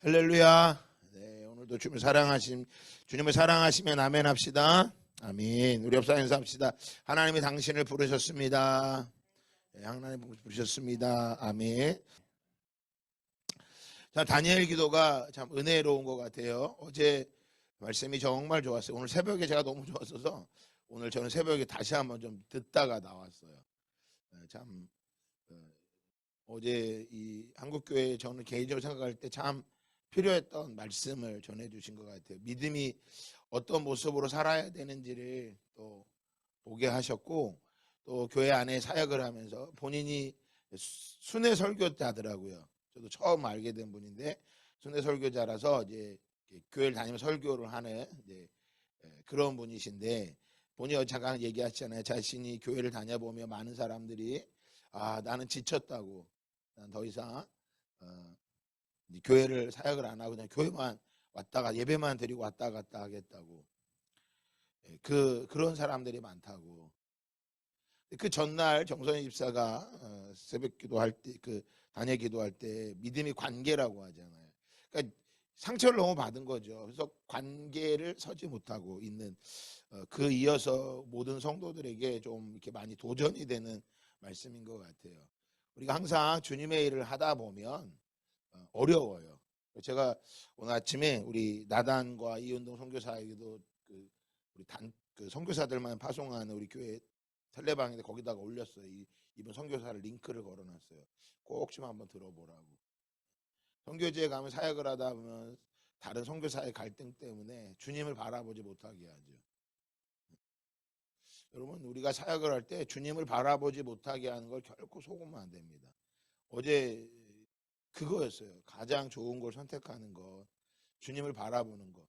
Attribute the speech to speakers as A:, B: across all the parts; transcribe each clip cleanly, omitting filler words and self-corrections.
A: 할렐루야. 네, 오늘도 주님을 사랑하시면 아멘 합시다. 아멘. 우리 옆사 인사합시다. 하나님이 당신을 부르셨습니다. 네, 하나님 부르셨습니다. 아멘. 자, 다니엘 기도가 참 은혜로운 것 같아요. 어제 말씀이 정말 좋았어요. 오늘 새벽에 제가 너무 좋았어서 오늘 저는 새벽에 다시 한번 좀 듣다가 나왔어요. 참 어제 이 한국교회 저는 개인적으로 생각할 때 참 필요했던 말씀을 전해주신 것 같아요. 믿음이 어떤 모습으로 살아야 되는지를 또 보게 하셨고, 또 교회 안에 사역을 하면서 본인이 순회 설교자더라고요. 저도 처음 알게 된 분인데 순회 설교자라서 이제 교회를 다니면서 설교를 하는 그런 분이신데, 본인이 잠깐 얘기하셨잖아요. 자신이 교회를 다녀보며 많은 사람들이 나는 지쳤다고, 난 더 이상 교회를 사역을 안 하고 그냥 교회만 왔다가 예배만 드리고 왔다 갔다 하겠다고, 그런 사람들이 많다고. 그 전날 정선희 집사가 새벽 기도할 때, 단예 기도할 때 믿음이 관계라고 하잖아요. 그러니까 상처를 너무 받은 거죠. 그래서 관계를 서지 못하고 있는, 그 이어서 모든 성도들에게 좀 이렇게 많이 도전이 되는 말씀인 것 같아요. 우리가 항상 주님의 일을 하다 보면 어려워요. 제가 오늘 아침에 우리 나단과 이은동 선교사에게도 우리 선교사들만 파송하는 우리 교회 텔레방인데 거기다가 올렸어요. 이분 선교사를 링크를 걸어놨어요. 꼭 좀 한번 들어보라고. 선교지에 가면 사역을 하다 보면 다른 선교사의 갈등 때문에 주님을 바라보지 못하게 하죠. 여러분, 우리가 사역을 할 때 주님을 바라보지 못하게 하는 걸 결코 속으면 안 됩니다. 어제 그거였어요. 가장 좋은 걸 선택하는 것, 주님을 바라보는 것.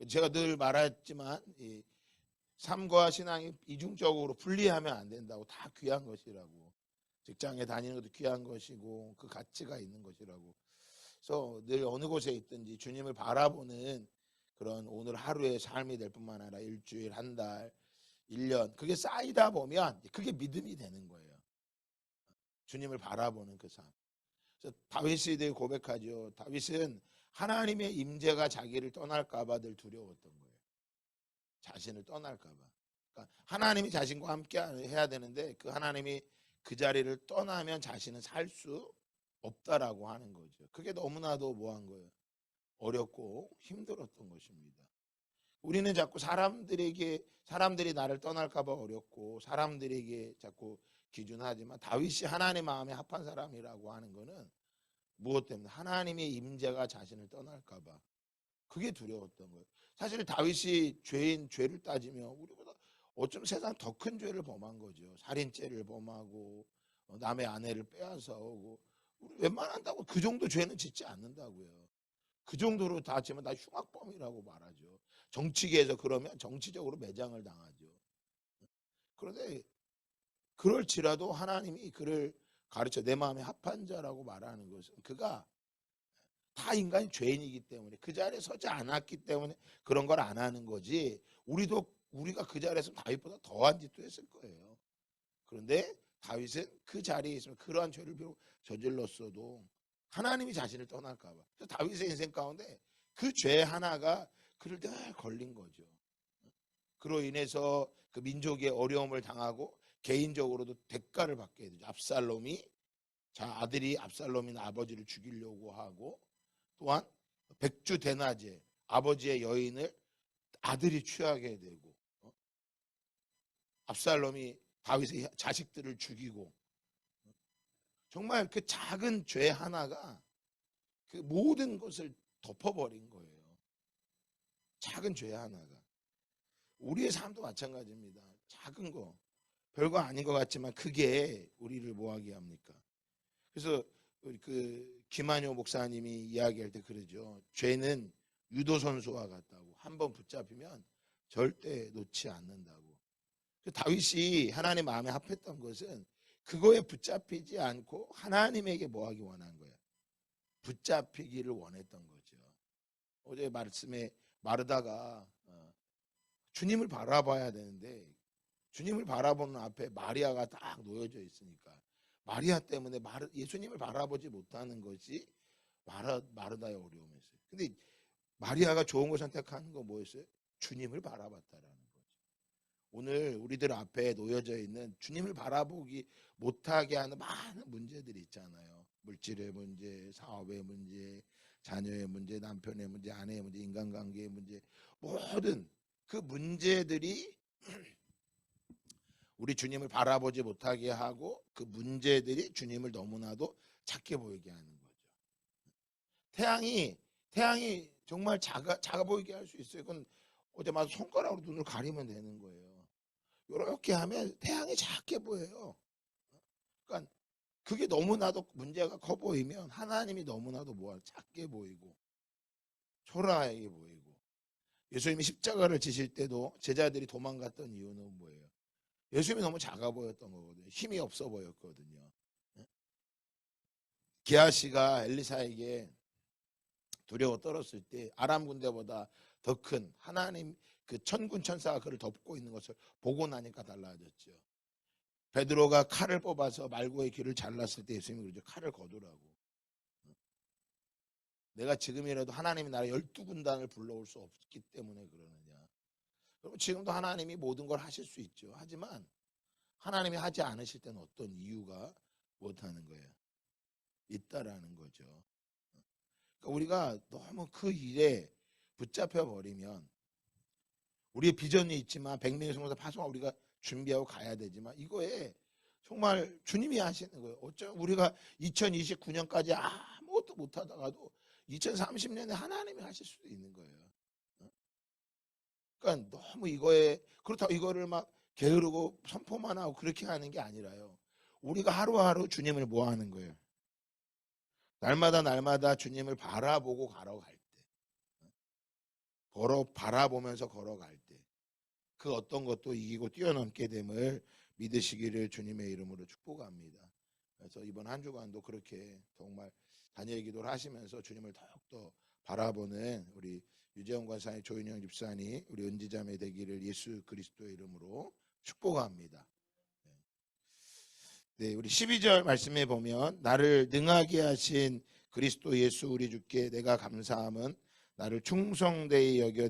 A: 제가 늘 말했지만 이 삶과 신앙이 이중적으로 분리하면 안 된다고. 다 귀한 것이라고. 직장에 다니는 것도 귀한 것이고 그 가치가 있는 것이라고. 그래서 늘 어느 곳에 있든지 주님을 바라보는 그런 오늘 하루의 삶이 될 뿐만 아니라 일주일, 한 달, 1년, 그게 쌓이다 보면 그게 믿음이 되는 거예요. 주님을 바라보는 그 삶. 그래서 다윗이 늘 고백하죠. 다윗은 하나님의 임재가 자기를 떠날까 봐 늘 두려웠던 거예요. 자신을 떠날까 봐. 그러니까 하나님이 자신과 함께 해야 되는데 그 하나님이 그 자리를 떠나면 자신은 살 수 없다라고 하는 거죠. 그게 너무나도 뭐한 거예요? 어렵고 힘들었던 것입니다. 우리는 자꾸 사람들이 나를 떠날까 봐 어렵고 사람들에게 자꾸 기준하지만, 다윗이 하나님 마음에 합한 사람이라고 하는 거는 무엇 때문에? 하나님의 임재가 자신을 떠날까 봐. 그게 두려웠던 거예요. 사실 다윗이 죄를 따지며 우리보다 어쩌면 세상 더 큰 죄를 범한 거죠. 살인죄를 범하고 남의 아내를 빼앗아오고, 우리 웬만한다고 그 정도 죄는 짓지 않는다고요. 그 정도로 다 지면 다 흉악범이라고 말하죠. 정치계에서 그러면 정치적으로 매장을 당하죠. 그런데 그럴지라도 하나님이 그를 가르쳐 내 마음에 합한 자라고 말하는 것은, 그가 다 인간이 죄인이기 때문에 그 자리에 서지 않았기 때문에 그런 걸 안 하는 거지, 우리가 그 자리에서 다윗보다 더한 짓도 했을 거예요. 그런데 다윗은 그 자리에 있으면 그러한 죄를 비록 저질렀어도 하나님이 자신을 떠날까 봐. 그래서 다윗의 인생 가운데 그 죄 하나가 그를 늘 걸린 거죠. 그로 인해서 그 민족의 어려움을 당하고 개인적으로도 대가를 받게 되죠. 아들이 압살롬인 아버지를 죽이려고 하고, 또한 백주 대낮에 아버지의 여인을 아들이 취하게 되고, 압살롬이 다윗의 자식들을 죽이고, 정말 그 작은 죄 하나가 그 모든 것을 덮어버린 거예요. 작은 죄 하나가. 우리의 삶도 마찬가지입니다. 작은 거, 별거 아닌 것 같지만 그게 우리를 뭐하게 합니까? 그래서 김한효 목사님이 이야기할 때 그러죠. 죄는 유도선수와 같다고. 한번 붙잡히면 절대 놓지 않는다고. 다윗이 하나님 마음에 합했던 것은 그거에 붙잡히지 않고 하나님에게 뭐하기 원한 거야? 붙잡히기를 원했던 거죠. 어제 말씀에 마르다가 주님을 바라봐야 되는데 주님을 바라보는 앞에 마리아가 딱 놓여져 있으니까 마리아 때문에 예수님을 바라보지 못하는 것이 마르다의 어려움이었어요. 근데 마리아가 좋은 걸 선택하는 거 뭐였어요? 주님을 바라봤다라는 거죠. 오늘 우리들 앞에 놓여져 있는 주님을 바라보기 못하게 하는 많은 문제들이 있잖아요. 물질의 문제, 사업의 문제, 자녀의 문제, 남편의 문제, 아내의 문제, 인간관계의 문제, 모든 그 문제들이 우리 주님을 바라보지 못하게 하고 그 문제들이 주님을 너무나도 작게 보이게 하는 거죠. 태양이 정말 작아 보이게 할 수 있어요. 그건 어제 마저 손가락으로 눈을 가리면 되는 거예요. 이렇게 하면 태양이 작게 보여요. 그러니까 그게 너무나도 문제가 커 보이면 하나님이 너무나도 작게 보이고 초라하게 보이고, 예수님이 십자가를 지실 때도 제자들이 도망갔던 이유는 뭐예요? 예수님이 너무 작아 보였던 거거든요. 힘이 없어 보였거든요. 기하시가 엘리사에게 두려워 떨었을 때 아람 군대보다 더 큰 하나님 그 천군 천사가 그를 덮고 있는 것을 보고 나니까 달라졌죠. 베드로가 칼을 뽑아서 말고의 귀를 잘랐을 때 예수님이 그러죠. 칼을 거두라고. 내가 지금이라도 하나님이 나를 12군단을 불러올 수 없기 때문에 그러느냐. 그럼 지금도 하나님이 모든 걸 하실 수 있죠. 하지만 하나님이 하지 않으실 때는 어떤 이유가 못하는 거예요. 있다라는 거죠. 그러니까 우리가 너무 그 일에 붙잡혀 버리면 우리의 비전이 있지만 100명의 성도사 파송을 우리가 준비하고 가야 되지만 이거에 정말 주님이 하시는 거예요. 어쩌면 우리가 2029년까지 아무것도 못하다가도 2030년에 하나님이 하실 수도 있는 거예요. 그러니까 너무 이거에 그렇다고 이거를 막 게으르고 선포만 하고 그렇게 하는 게 아니라요. 우리가 하루하루 주님을 뭐 하는 거예요? 날마다 주님을 바라보고 걸어갈 때, 바라보면서 걸어갈 때, 그 어떤 것도 이기고 뛰어넘게 됨을 믿으시기를 주님의 이름으로 축복합니다. 그래서 이번 한 주간도 그렇게 정말 다니엘 기도를 하시면서 주님을 더욱더 바라보는 우리 유재원 권사님, 조인영 집사님, 우리 은지자매 되기를 예수 그리스도의 이름으로 축복합니다. 네, 우리 12절 말씀에 보면 나를 능하게 하신 그리스도 예수 우리 주께 내가 감사함은 나를 충성되이 여겨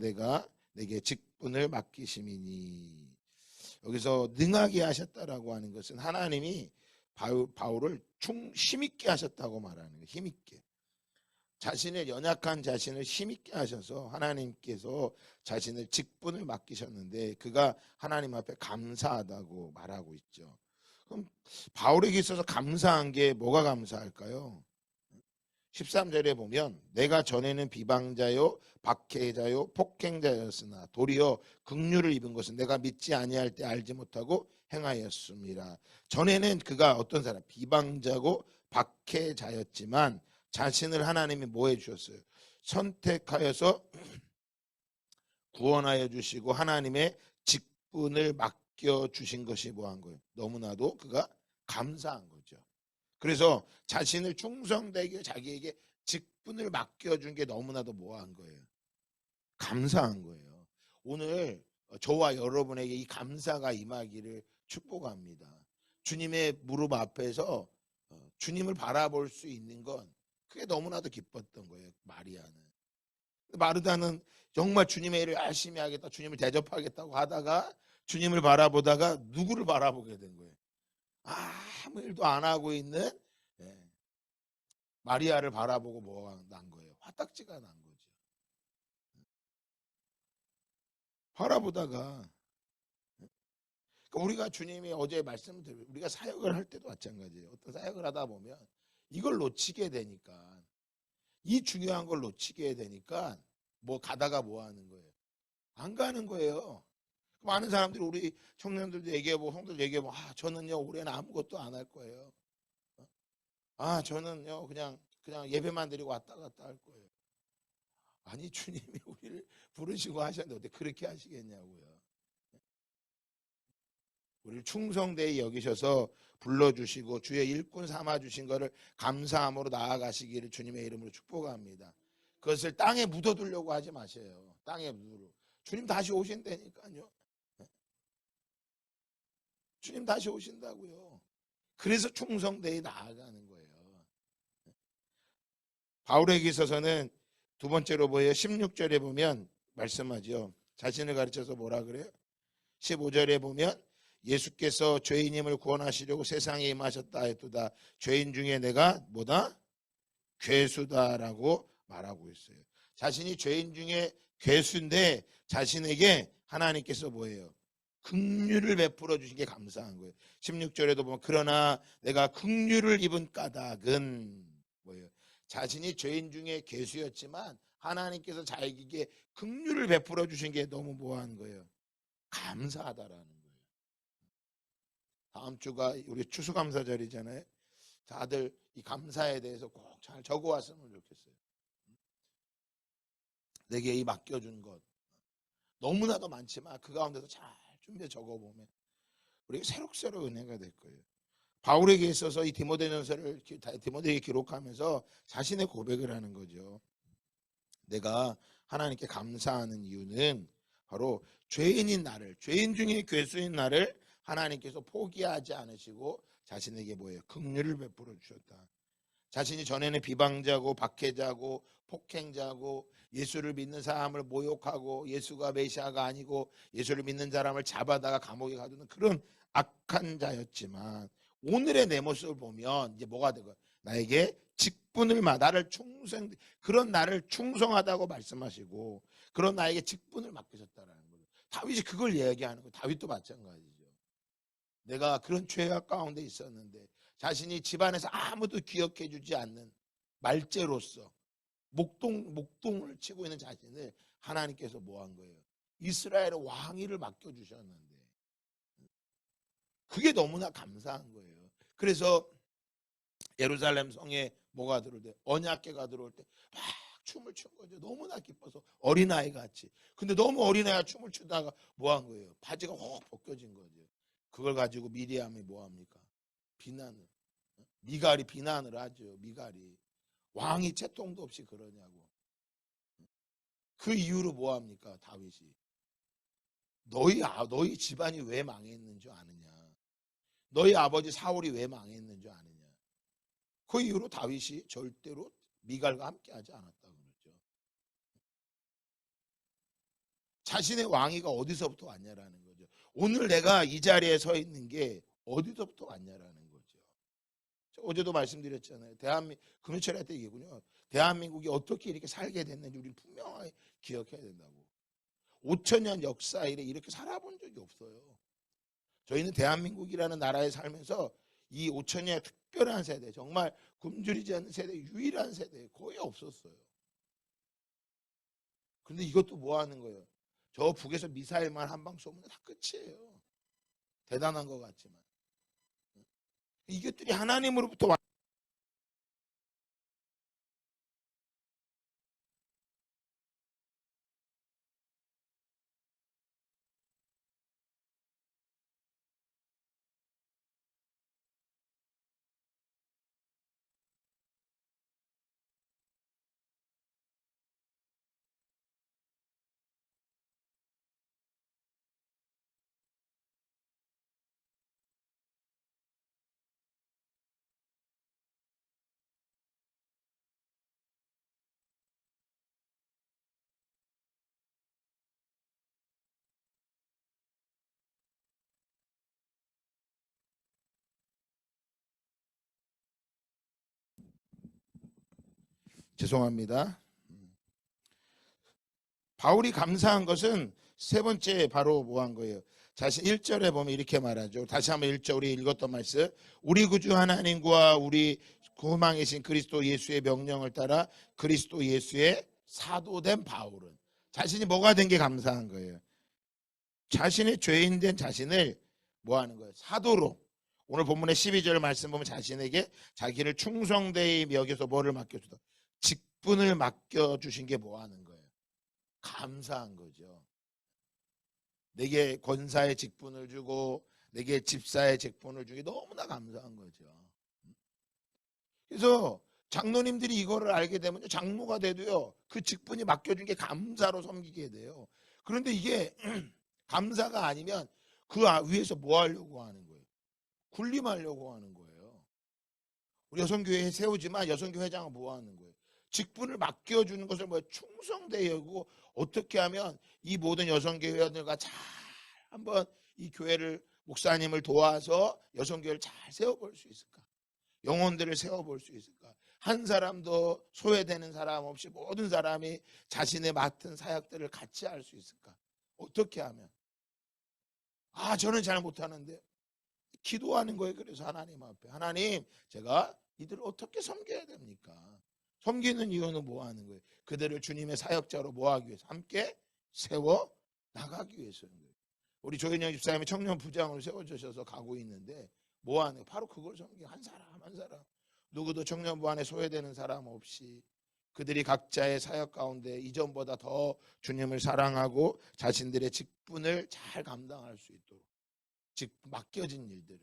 A: 내게 직분을 맡기심이니. 여기서 능하게 하셨다라고 하는 것은 하나님이 바울을 힘있게 하셨다고 말하는 거예요. 힘있게. 자신의 연약한 자신을 힘있게 하셔서 하나님께서 자신을 직분을 맡기셨는데 그가 하나님 앞에 감사하다고 말하고 있죠. 그럼 바울에게 있어서 감사한 게 뭐가 감사할까요? 13절에 보면 내가 전에는 비방자요 박해자요 폭행자였으나 도리어 긍휼을 입은 것은 내가 믿지 아니할 때 알지 못하고 행하였습니다. 전에는 그가 어떤 사람? 비방자고 박해자였지만 자신을 하나님이 뭐 해주셨어요? 선택하여서 구원하여 주시고 하나님의 직분을 맡겨주신 것이 뭐한 거예요? 너무나도 그가 감사한 거죠. 그래서 자신을 충성되게 자기에게 직분을 맡겨준 게 너무나도 뭐한 거예요? 감사한 거예요. 오늘 저와 여러분에게 이 감사가 임하기를 축복합니다. 주님의 무릎 앞에서 주님을 바라볼 수 있는 건 그게 너무나도 기뻤던 거예요. 마리아는. 마르다는 정말 주님의 일을 열심히 하겠다, 주님을 대접하겠다고 하다가 주님을 바라보다가 누구를 바라보게 된 거예요? 아무 일도 안 하고 있는 마리아를 바라보고 뭐가 난 거예요? 화딱지가 난 거죠. 바라보다가 우리가 주님이 어제 말씀드린 우리가 사역을 할 때도 마찬가지예요. 어떤 사역을 하다 보면 이걸 놓치게 되니까 이 중요한 걸 놓치게 되니까 뭐 가다가 뭐 하는 거예요? 안 가는 거예요. 많은 사람들이 우리 청년들도 얘기해보고 성도들 얘기해보고 저는요 올해는 아무것도 안 할 거예요. 저는요 그냥 예배만 드리고 왔다 갔다 할 거예요. 아니 주님이 우리를 부르시고 하셨는데 어떻게 그렇게 하시겠냐고요. 우리를 충성되이 여기셔서 불러주시고 주의 일꾼 삼아주신 것을 감사함으로 나아가시기를 주님의 이름으로 축복합니다. 그것을 땅에 묻어두려고 하지 마세요. 땅에 묻으러. 주님 다시 오신다니까요. 주님 다시 오신다고요. 그래서 충성되이 나아가는 거예요. 바울에게 있어서는 두 번째로 뭐예요? 16절에 보면 말씀하죠. 자신을 가르쳐서 뭐라 그래요? 15절에 보면 예수께서 죄인임을 구원하시려고 세상에 임하셨다 했도다. 죄인 중에 내가 뭐다? 괴수다라고 말하고 있어요. 자신이 죄인 중에 괴수인데 자신에게 하나님께서 뭐예요? 긍휼을 베풀어 주신 게 감사한 거예요. 16절에도 보면 그러나 내가 긍휼을 입은 까닭은 뭐예요? 자신이 죄인 중에 괴수였지만 하나님께서 자기에게 긍휼을 베풀어 주신 게 너무 뭐한 거예요? 감사하다라는 거예요. 다음 주가 우리 추수감사절이잖아요. 다들 이 감사에 대해서 꼭 잘 적어왔으면 좋겠어요. 내게 이 맡겨준 것 너무나도 많지만 그 가운데서 잘 준비해 적어보면 우리가 새록새록 은혜가 될 거예요. 바울에게 있어서 이 디모데전서를 디모데에게 기록하면서 자신의 고백을 하는 거죠. 내가 하나님께 감사하는 이유는 바로 죄인인 나를, 죄인 중에 괴수인 나를 하나님께서 포기하지 않으시고 자신에게 뭐예요? 긍휼을 베풀어 주셨다. 자신이 전에는 비방자고 박해자고 폭행자고 예수를 믿는 사람을 모욕하고 예수가 메시아가 아니고 예수를 믿는 사람을 잡아다가 감옥에 가두는 그런 악한 자였지만 오늘의 내 모습을 보면 이제 뭐가 되고 나에게 직분을 나를 충성 그런 나를 충성하다고 말씀하시고 그런 나에게 직분을 맡기셨다라는 거예요. 다윗이 그걸 이야기하는 거예요. 다윗도 마찬가지죠. 내가 그런 죄악 가운데 있었는데 자신이 집안에서 아무도 기억해 주지 않는 말죄로서 목동을 치고 있는 자신을 하나님께서 뭐 한 거예요? 이스라엘의 왕위를 맡겨주셨는데 그게 너무나 감사한 거예요. 그래서 예루살렘 성에 뭐가 들어올 때 언약궤가 들어올 때 막 춤을 춘 거죠. 너무나 기뻐서 어린아이 같이. 근데 너무 어린아이가 춤을 추다가 뭐 한 거예요? 바지가 확 벗겨진 거죠. 그걸 가지고 미리암이 뭐 합니까? 비난을. 미갈이 비난을 하죠. 미갈이. 왕이 채통도 없이 그러냐고. 그 이유로 뭐 합니까? 다윗이. 너희 집안이 왜 망했는 줄 아느냐? 너희 아버지 사울이 왜 망했는 줄 아느냐? 그 이후로 다윗이 절대로 미갈과 함께하지 않았다고 그러죠. 자신의 왕위가 어디서부터 왔냐라는 거죠. 오늘 내가 이 자리에 서 있는 게 어디서부터 왔냐라는 거죠. 어제도 말씀드렸잖아요. 금요철 때 얘기군요. 대한민국이 어떻게 이렇게 살게 됐는지 우리는 분명하게 기억해야 된다고. 5천년 역사 이렇게 살아본 적이 없어요. 저희는 대한민국이라는 나라에 살면서 이 5천년의 특별한 세대, 정말 굶주리지 않는 세대, 유일한 세대 거의 없었어요. 근데 이것도 뭐 하는 거예요? 저 북에서 미사일만 한 방 쏘면 다 끝이에요. 대단한 것 같지만. 이것들이 하나님으로부터 죄송합니다. 바울이 감사한 것은 세 번째 바로 뭐 한 거예요? 자신 1절에 보면 이렇게 말하죠. 다시 한번 1절 우리 읽었던 말씀. 우리 구주 하나님과 우리 구망이신 그리스도 예수의 명령을 따라 그리스도 예수의 사도된 바울은 자신이 뭐가 된 게 감사한 거예요. 자신의 죄인 된 자신을 뭐 하는 거예요? 사도로. 오늘 본문의 12절 말씀 보면 자신에게 자기를 충성되이 여겨서 뭐를 맡겨주다? 직분을 맡겨주신 게 뭐 하는 거예요? 감사한 거죠. 내게 권사의 직분을 주고 내게 집사의 직분을 주기 너무나 감사한 거죠. 그래서 장로님들이 이거를 알게 되면 장로가 돼도요 그 직분이 맡겨준 게 감사로 섬기게 돼요. 그런데 이게 감사가 아니면 그 위에서 뭐 하려고 하는 거예요? 군림하려고 하는 거예요. 우리 여성교회 세우지만 여성교회 회장은 뭐 하는 거예요? 직분을 맡겨주는 것을 뭐 충성되게 여기고, 어떻게 하면 이 모든 여성교회원들과 잘 한번 이 교회를, 목사님을 도와서 여성교회를 잘 세워볼 수 있을까? 영혼들을 세워볼 수 있을까? 한 사람도 소외되는 사람 없이 모든 사람이 자신의 맡은 사역들을 같이 할 수 있을까? 어떻게 하면? 저는 잘 못하는데. 기도하는 거예요. 그래서 하나님 앞에, 하나님, 제가 이들을 어떻게 섬겨야 됩니까? 섬기는 이유는 뭐 하는 거예요? 그들을 주님의 사역자로 모아하기 위해서, 함께 세워 나가기 위해서인 거예요. 우리 조인영 집사님이 청년 부장으로 세워주셔서 가고 있는데 뭐 하는 거예요? 바로 그걸 섬기고, 한 사람 한 사람, 누구도 청년부 안에 소외되는 사람 없이 그들이 각자의 사역 가운데 이전보다 더 주님을 사랑하고 자신들의 직분을 잘 감당할 수 있도록, 즉 맡겨진 일들을.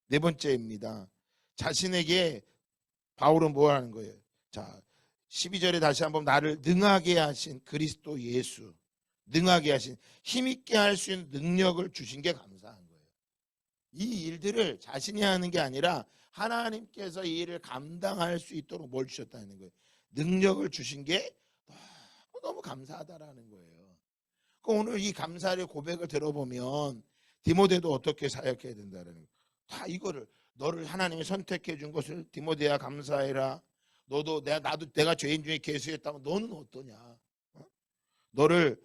A: 네 번째입니다. 자신에게 바울은 뭐 하는 거예요? 자, 12절에 다시 한번 나를 능하게 하신 그리스도 예수, 능하게 하신, 힘있게 할 수 있는 능력을 주신 게 감사한 거예요. 이 일들을 자신이 하는 게 아니라 하나님께서 이 일을 감당할 수 있도록 뭘 주셨다는 거예요? 능력을 주신 게 너무 감사하다라는 거예요. 오늘 이 감사의 고백을 들어보면 디모데도 어떻게 사역해야 된다는 거예요. 다 이거를, 너를 하나님이 선택해 준 것을 디모데야 감사해라. 나도 내가 죄인 중에 계수했다면 너는 어떠냐?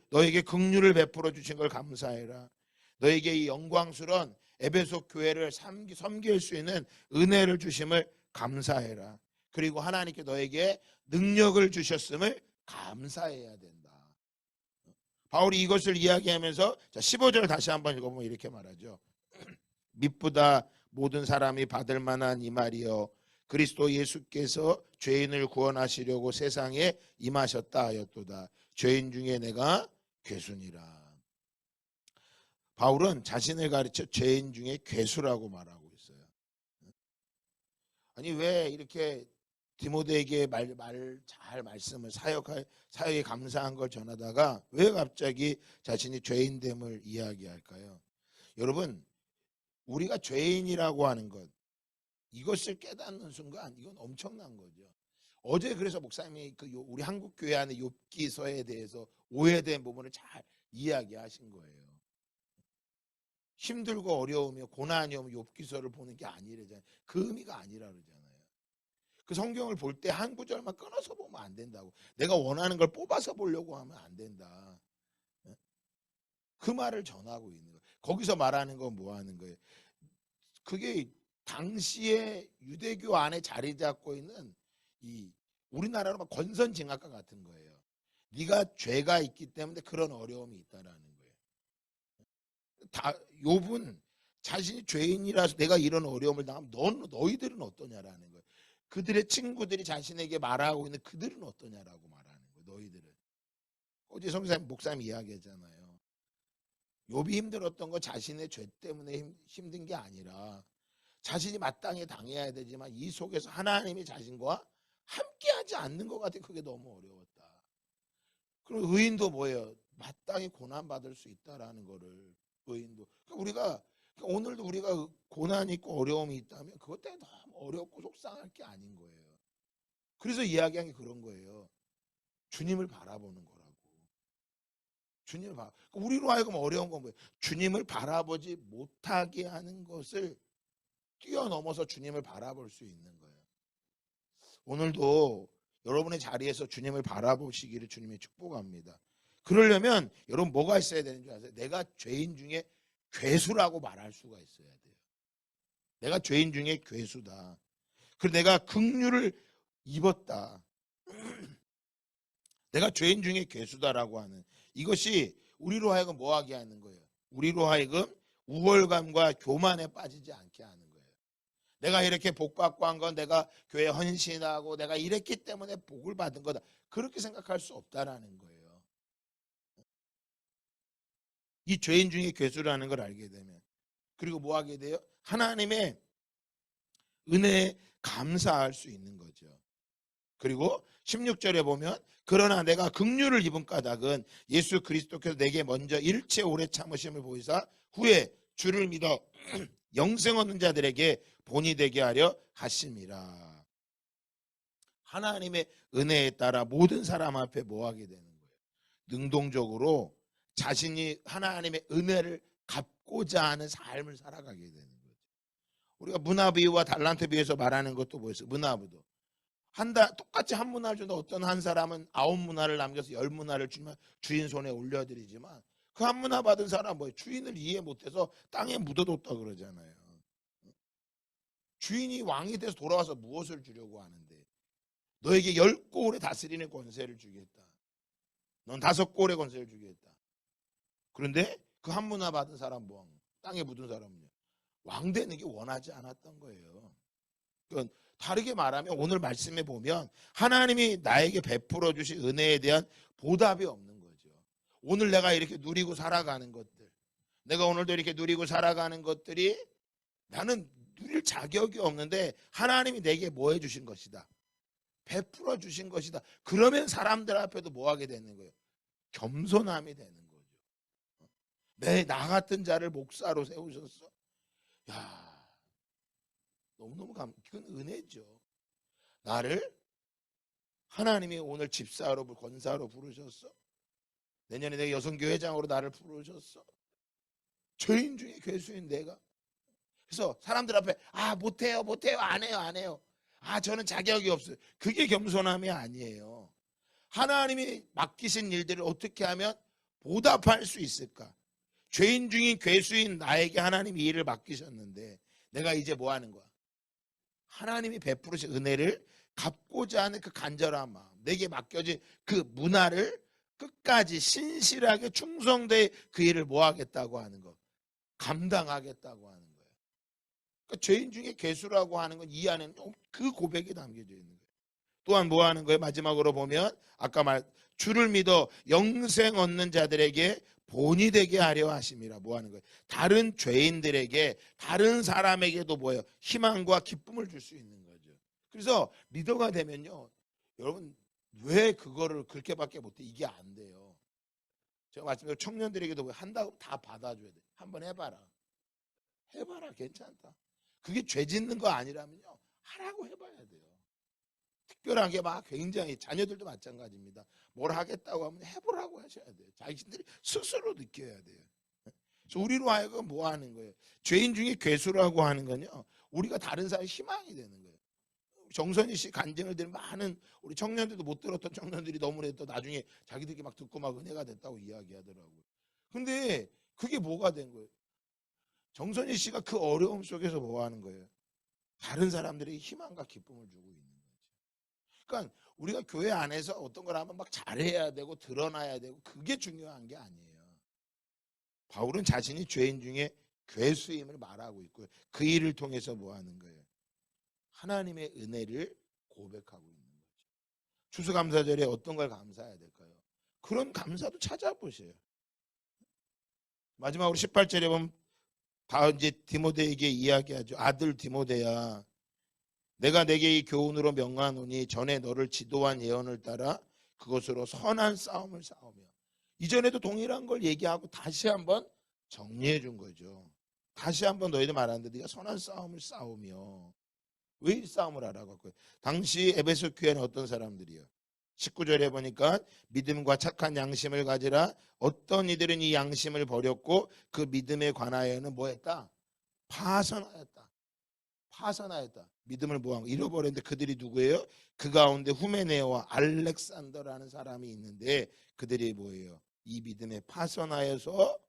A: 너에게 긍휼을 베풀어 주신 걸 감사해라. 너에게 이 영광스러운 에베소 교회를 섬길 수 있는 은혜를 주심을 감사해라. 그리고 하나님께 너에게 능력을 주셨음을 감사해야 된다. 바울이 이것을 이야기하면서 15절 다시 한번 읽어보면 이렇게 말하죠. 미쁘다 모든 사람이 받을 만한 이 말이여, 그리스도 예수께서 죄인을 구원하시려고 세상에 임하셨다 하였도다. 죄인 중에 내가 괴수니라. 바울은 자신을 가르쳐 죄인 중에 괴수라고 말하고 있어요. 아니 왜 이렇게 디모데에게 잘 말씀을, 사역에 감사한 걸 전하다가 왜 갑자기 자신이 죄인됨을 이야기할까요? 여러분, 우리가 죄인이라고 하는 것, 이것을 깨닫는 순간 이건 엄청난 거죠. 어제 그래서 목사님이 우리 한국 교회 안에 욥기서에 대해서 오해된 부분을 잘 이야기하신 거예요. 힘들고 어려우며 고난이 오면 욥기서를 보는 게 아니래잖아요. 그 의미가 아니라 그러잖아요. 그 성경을 볼 때 한 구절만 끊어서 보면 안 된다고. 내가 원하는 걸 뽑아서 보려고 하면 안 된다. 그 말을 전하고 있는 거예요. 거기서 말하는 건 뭐 하는 거예요? 그게 당시에 유대교 안에 자리 잡고 있는 이 우리나라로 막 권선징악과 같은 거예요. 네가 죄가 있기 때문에 그런 어려움이 있다라는 거예요. 욥은 자신이 죄인이라서 내가 이런 어려움을 당하면 너희들은 어떠냐라는 거예요. 그들의 친구들이 자신에게 말하고 있는 그들은 어떠냐라고 말하는 거예요. 너희들은. 어제 목사님 이야기했잖아요. 욥이 힘들었던 건 자신의 죄 때문에 힘든 게 아니라 자신이 마땅히 당해야 되지만 이 속에서 하나님이 자신과 함께하지 않는 것 같아. 그게 너무 어려웠다. 그리고 의인도 뭐예요? 마땅히 고난받을 수 있다라는 거를. 의인도. 그러니까 오늘도 우리가 고난이 있고 어려움이 있다면 그것 때문에 너무 어렵고 속상할 게 아닌 거예요. 그래서 이야기한 게 그런 거예요. 주님을 바라보는 거라고. 주님을 우리로 하여금 어려운 건 뭐예요? 주님을 바라보지 못하게 하는 것을 뛰어넘어서 주님을 바라볼 수 있는 거예요. 오늘도 여러분의 자리에서 주님을 바라보시기를 주님의 축복합니다. 그러려면 여러분 뭐가 있어야 되는 줄 아세요? 내가 죄인 중에 괴수라고 말할 수가 있어야 돼요. 내가 죄인 중에 괴수다. 그리고 내가 긍휼을 입었다. 내가 죄인 중에 괴수다라고 하는 이것이 우리로 하여금 뭐하게 하는 거예요? 우리로 하여금 우월감과 교만에 빠지지 않게 하는 거예요. 내가 이렇게 복 받고 한 건 내가 교회 헌신하고 내가 이랬기 때문에 복을 받은 거다. 그렇게 생각할 수 없다라는 거예요. 이 죄인 중에 괴수라는 걸 알게 되면, 그리고 뭐 하게 돼요? 하나님의 은혜에 감사할 수 있는 거죠. 그리고 16절에 보면 그러나 내가 긍휼을 입은 까닭은 예수 그리스도께서 내게 먼저 일체 오래 참으심을 보이사 후에 주를 믿어 영생 얻는 자들에게 본이 되게 하려 하심이라. 하나님의 은혜에 따라 모든 사람 앞에 뭐 하게 되는 거예요? 능동적으로 자신이 하나님의 은혜를 갚고자 하는 삶을 살아가게 되는 거죠. 우리가 문화비유와 달란트 비유에서 말하는 것도 뭐였어요? 문화부도 똑같이 한 문화를 주는데 어떤 한 사람은 9문화를 남겨서 10문화를 주면 주인 손에 올려드리지만 그 한 문화 받은 사람은 뭐예요? 주인을 이해 못해서 땅에 묻어뒀다 그러잖아요. 주인이 왕이 돼서 돌아와서 무엇을 주려고 하는데, 너에게 10꼴의 다스리는 권세를 주겠다, 넌 5꼴의 권세를 주겠다. 그런데 그 한 문화 받은 사람, 뭐 땅에 묻은 사람은요, 왕 되는 게 원하지 않았던 거예요. 그러니까 다르게 말하면 오늘 말씀에 보면 하나님이 나에게 베풀어 주신 은혜에 대한 보답이 없는 거죠. 오늘 내가 이렇게 누리고 살아가는 것들, 내가 오늘도 이렇게 누리고 살아가는 것들이 나는 누릴 자격이 없는데 하나님이 내게 뭐 해주신 것이다, 베풀어 주신 것이다. 그러면 사람들 앞에도 뭐 하게 되는 거예요? 겸손함이 되는 거죠. 나 같은 자를 목사로 세우셨어. 야, 너무너무 그건 은혜죠. 나를 하나님이 오늘 집사로, 권사로 부르셨어. 내년에 내가 여성교회장으로 나를 부르셨어. 죄인 중에 괴수인 내가. 그래서 사람들 앞에 못해요 안 해요. 저는 자격이 없어요. 그게 겸손함이 아니에요. 하나님이 맡기신 일들을 어떻게 하면 보답할 수 있을까? 죄인 중인 괴수인 나에게 하나님이 일을 맡기셨는데 내가 이제 뭐 하는 거야? 하나님이 베푸르신 은혜를 갚고자 하는 그 간절한 마음, 내게 맡겨진 그 문화를 끝까지 신실하게 충성되게 그 일을 뭐 하겠다고 하는 거, 감당하겠다고 하는 거예요. 그러니까 죄인 중에 괴수라고 하는 건 이 안에는 그 고백이 담겨져 있는 거예요. 또한 뭐 하는 거예요? 마지막으로 보면 아까 주를 믿어 영생 얻는 자들에게 본이 되게 하려 하심이라. 뭐 하는 거예요? 다른 죄인들에게, 다른 사람에게도 뭐예요? 희망과 기쁨을 줄 수 있는 거죠. 그래서 리더가 되면요, 여러분 왜 그거를 그렇게밖에 못해? 이게 안 돼요. 제가 말씀드린 청년들에게도 한다고 다 받아줘야 돼. 한번 해봐라 괜찮다. 그게 죄 짓는 거 아니라면요, 하라고 해봐야 돼요. 특별하게 굉장히 자녀들도 마찬가지입니다. 뭘 하겠다고 하면 해보라고 하셔야 돼요. 자신들이 스스로 느껴야 돼요. 그래서 우리로 하여금 뭐 하는 거예요? 죄인 중에 괴수라고 하는 건요, 우리가 다른 사람의 희망이 되는 거예요. 정선희 씨 간증을 들은 많은 우리 청년들도 못 들었던 청년들이 너무나도 나중에 자기들이 막 듣고 막 은혜가 됐다고 이야기하더라고요. 근데 그게 뭐가 된 거예요? 정선희 씨가 그 어려움 속에서 뭐 하는 거예요? 다른 사람들에게 희망과 기쁨을 주고 있는 거죠. 그러니까 우리가 교회 안에서 어떤 걸 하면 막 잘해야 되고 드러나야 되고 그게 중요한 게 아니에요. 바울은 자신이 죄인 중에 괴수임을 말하고 있고요. 그 일을 통해서 뭐 하는 거예요? 하나님의 은혜를 고백하고 있는 거죠. 추수감사절에 어떤 걸 감사해야 될까요? 그런 감사도 찾아보세요. 마지막으로 18절에 보면 다 이제 디모데에게 이야기하죠. 아들 디모데야, 내가 내게 이 교훈으로 명하노니 전에 너를 지도한 예언을 따라 그것으로 선한 싸움을 싸우며. 이전에도 동일한 걸 얘기하고 다시 한번 정리해 준 거죠. 다시 한번 너희들 말하는데 네가 선한 싸움을 싸우며. 왜 이 싸움을 하라고? 당시 에베소 교회는 어떤 사람들이요? 19절에 보니까 믿음과 착한 양심을 가지라. 어떤 이들은 이 양심을 버렸고 그 믿음에 관하여는 뭐 했다? 파선하였다. 믿음을 뭐한 거? 잃어버렸는데 그들이 누구예요? 그 가운데 후메네오와 알렉산더라는 사람이 있는데 그들이 뭐예요? 이 믿음에 파선하여서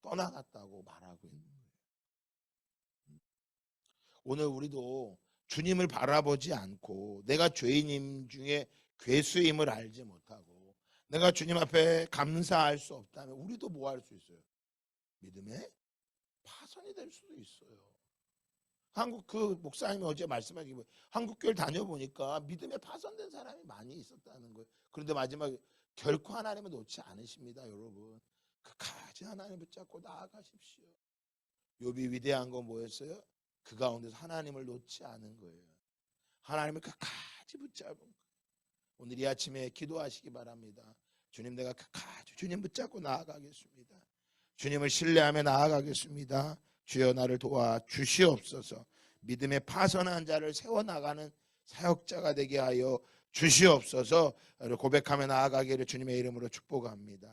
A: 떠나갔다고 말하고 있는 거예요. 오늘 우리도 주님을 바라보지 않고 내가 죄인임 중에 괴수임을 알지 못하고 내가 주님 앞에 감사할 수 없다면 우리도 뭐 할 수 있어요? 믿음에 파선이 될 수도 있어요. 한국 그 목사님이 어제 말씀하신 게 한국 교회를 다녀보니까 믿음에 파손된 사람이 많이 있었다는 거예요. 그런데 마지막에 결코 하나님을 놓지 않으십니다, 여러분. 끝까지 하나님 붙잡고 나아가십시오. 욥이 위대한 건 뭐였어요? 그 가운데서 하나님을 놓지 않은 거예요. 하나님을 끝까지 붙잡은 거예요. 오늘 이 아침에 기도하시기 바랍니다. 주님, 내가 끝까지 주님 붙잡고 나아가겠습니다. 주님을 신뢰하며 나아가겠습니다. 주여 나를 도와 주시옵소서. 믿음의 파선한 자를 세워나가는 사역자가 되게 하여 주시옵소서. 고백하며 나아가기를 주님의 이름으로 축복합니다.